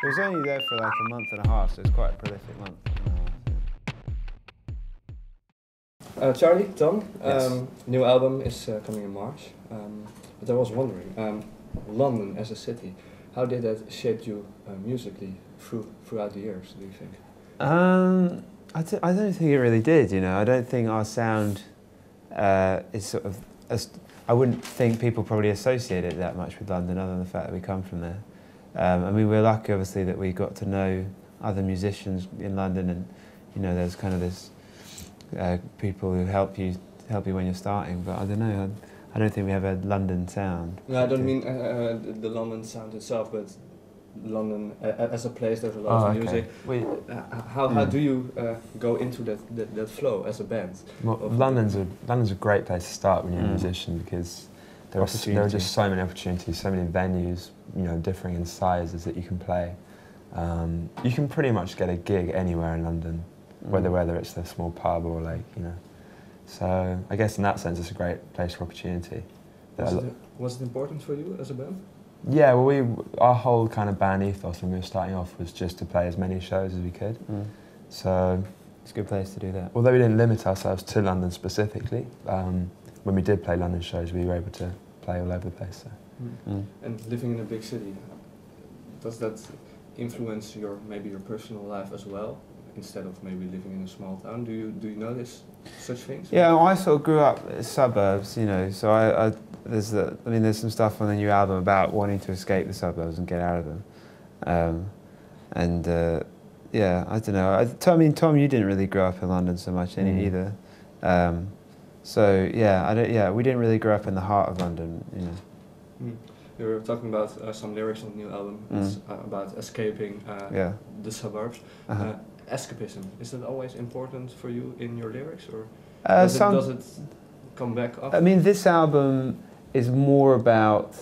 It was only there for like a month and a half, so it's quite a prolific month. Charlie, Tom, Yes. new album is coming in March. But I was wondering, London as a city, how did that shape you musically throughout the years, do you think? I don't think it really did, you know. I don't think our sound is sort of... I wouldn't think people probably associate it that much with London, other than the fact that we come from there. I mean, we're lucky, obviously, that we got to know other musicians in London, and you know, there's kind of this people who help you when you're starting. But I don't know. I don't think we have a London sound. No, I don't mean the London sound itself, but London as a place. There's a lot of music. How do you go into that flow as a band? Well, London's a great place to start when you're a musician, because there are just so many opportunities, so many venues, you know, differing in sizes that you can play. You can pretty much get a gig anywhere in London, whether it's a small pub or like, you know. So I guess in that sense it's a great place for opportunity. Was it important for you as a band? Yeah, well, our whole kind of band ethos when we were starting off was just to play as many shows as we could. So it's a good place to do that. Although we didn't limit ourselves to London specifically, when we did play London shows, we were able to play all over the place. So. And living in a big city, does that influence maybe your personal life as well, instead of maybe living in a small town? Do you notice such things? Yeah, well, I sort of grew up in suburbs, you know. So there's some stuff on the new album about wanting to escape the suburbs and get out of them. Yeah, I don't know. Tom, you didn't really grow up in London so much either. So yeah, we didn't really grow up in the heart of London, you know. You were talking about some lyrics on the new album. It's about escaping the suburbs. Escapism, is that always important for you in your lyrics, or does it come back often? I mean, this album is more about,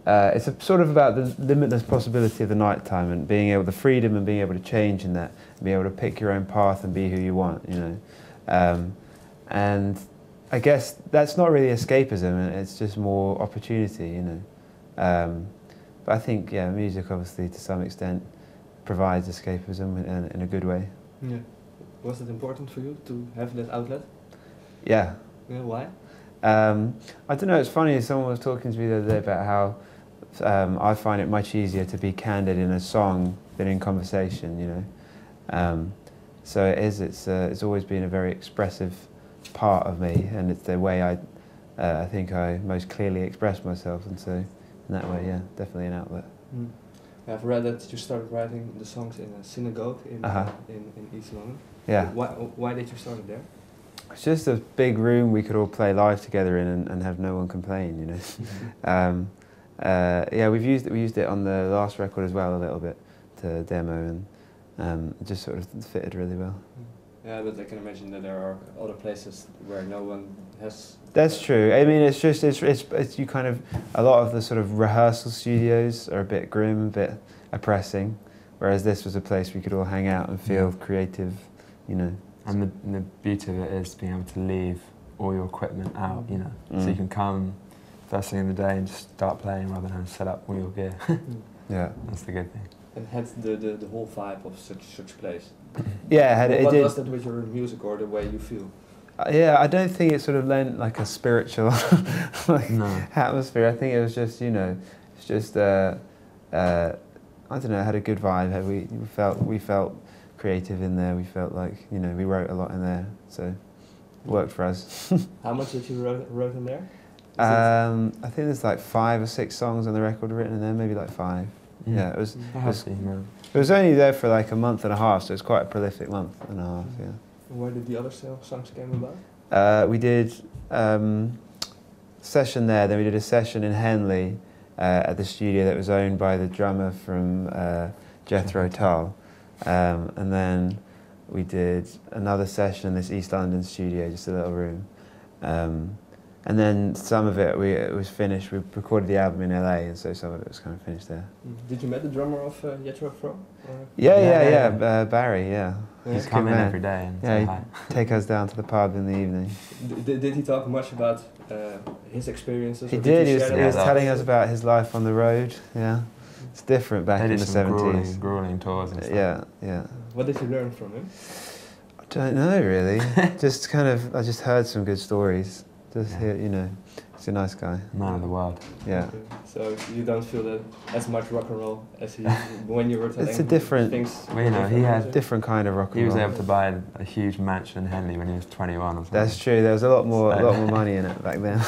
it's sort of about the limitless possibility of the nighttime and the freedom and being able to change in that, and be able to pick your own path and be who you want, you know. And I guess that's not really escapism, it's just more opportunity, you know. But I think, yeah, music obviously to some extent provides escapism in a good way. Yeah. Was it important for you to have that outlet? Yeah. Yeah, why? I don't know, it's funny, someone was talking to me the other day about how I find it much easier to be candid in a song than in conversation, you know. So it's always been a very expressive part of me, and it's the way I think I most clearly express myself, and so in that way, yeah, definitely an outlet. I've read that you started writing the songs in a synagogue in East London. Yeah. Why did you start it there? It's just a big room we could all play live together in and have no one complain, you know. Yeah, we used it on the last record as well a little bit to demo, and it just sort of fitted really well. Yeah, but I can imagine that there are other places where no one has... That's true. I mean, it's you kind of, a lot of the sort of rehearsal studios are a bit grim, a bit oppressing, whereas this was a place we could all hang out and feel creative, you know. And the beauty of it is being able to leave all your equipment out, you know, so you can come first thing in the day and just start playing rather than set up all your gear. Yeah, that's the good thing. And had the whole vibe of such place. Yeah, What was that with your music or the way you feel? Yeah, I don't think it sort of lent like a spiritual atmosphere. I think it was just, you know, it's just I don't know, it had a good vibe. We felt creative in there. We felt like, you know, we wrote a lot in there, so it worked for us. How much did you wrote in there? I think there's like 5 or 6 songs on the record written in there, maybe like 5. Yeah, it was only there for like a month and a half, so it's quite a prolific month and a half. Yeah. And where did the other songs came about? We did a session there, then we did a session in Henley at the studio that was owned by the drummer from Jethro Tull, and then we did another session in this East London studio, just a little room. And then some of it, it was finished. We recorded the album in LA, and so some of it was kind of finished there. Did you meet the drummer of Jethro Tull? Yeah, Barry, yeah. He's come in every day and say hi. Take us down to the pub in the evening. Did he talk much about his experiences? He did. He was telling us about his life on the road. Yeah, It's different back in the 70s. Grueling tours and stuff. Yeah, yeah. What did you learn from him? I don't know really. Just kind of, I just heard some good stories. Just hear, you know, he's a nice guy. Man of the world. Yeah. Okay. So you don't feel that as much rock and roll as he when you were telling It's a different things. Well, you know, he had different kind of rock and roll. He was able to buy a huge mansion in Henley when he was 21 or something. That's true. There was a lot more money in it back then.